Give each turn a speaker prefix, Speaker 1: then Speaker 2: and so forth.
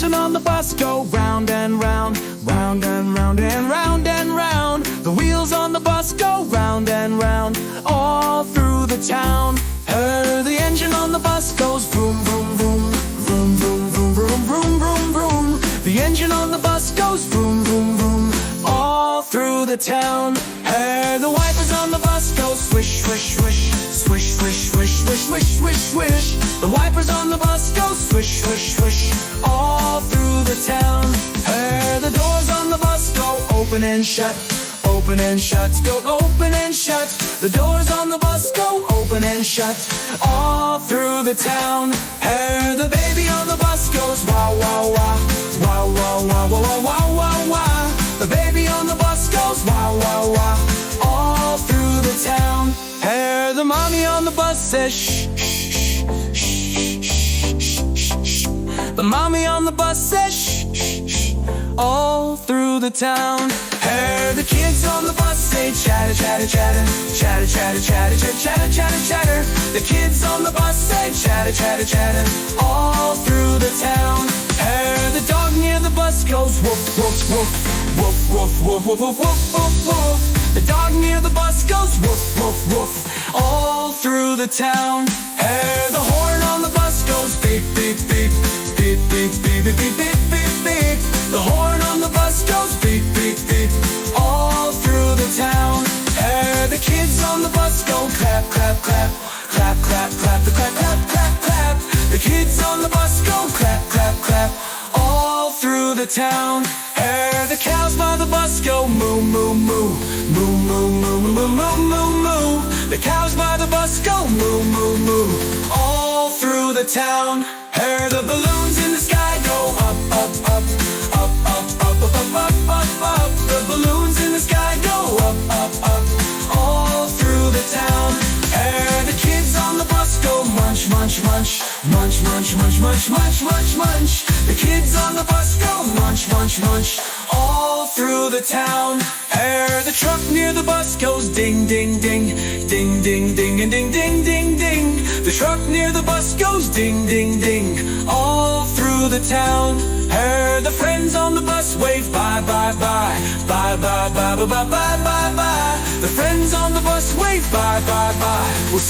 Speaker 1: engine on the bus go round and round, round and round and round and round. The wheels on the bus go round and round, all through the town. The engine on the bus goes vroom, vroom, vroom, vroom, vroom, vroom, vroom, vroom, vroom, vroom. The engine on the bus goes vroom, vroom, vroom, all through the town. The wipers on the bus go swish, swish, swish, swish, swish, swish, swish, swish, swish, swish. The wipers on the bus go swish, swish, swish, all through the town. The doors on the bus go open and shut, open and shut, go open and shut. The doors on the bus go open and shut, all through the town. The baby on the bus goes wah, wah, wah, wah, wah, wah, wah, wah, wah, wah. The baby on the bus goes wah, wah, wah, all through the town. The mommy on the bus says shh, shh, shh, shh, shh, shh, shh. The mommy on the bus says shh, shh, shh, all through the town. The kids on the bus say chatter, chatter, chatter, chatter, chatter, chatter, chatter, chatter, chatter. The kids on the bus say chatter, chatter, chatter, all through the town. The dog near the bus goes woof, woof, woof, woof, woof, woof, woof, woof, woof, woof, woof. The dog near the bus goes woof, woof, woof, all through the town. The horn on the bus goes beep, beep, beep, beep, beep, beep, beep, beep, beep, beep, beep. The horn on the bus goes beep, beep, beep, all through the town. The kids on the bus go clap, clap, clap, clap, clap, clap, the clap, clap, clap, clap. The kids on the bus go clap, clap, clap, all through the town. The cows by the bus go moo, moo, moo, moo, moo, moo, moo, moo, moo, moo. The cows by the bus go moo, moo, moo, all through the town. The balloons in the sky go up, up, up, up, up, up, up, up, up, up, up. The balloons in the sky go up, up, up, all through the town. The kids on the bus go munch, munch, munch, munch, munch, munch, munch, munch, munch, munch. The kids on the bus go munch, munch, munch, all through the town. The truck near the bus goes ding, ding, ding, ding, ding, ding, and ding, ding, ding, ding. The truck near the bus goes ding, ding, ding, all through the town. The friends on the bus wave bye, bye, bye, bye, bye, bye, bye, bye, bye, bye, bye. The friends on the bus wave bye, bye, bye. We'll see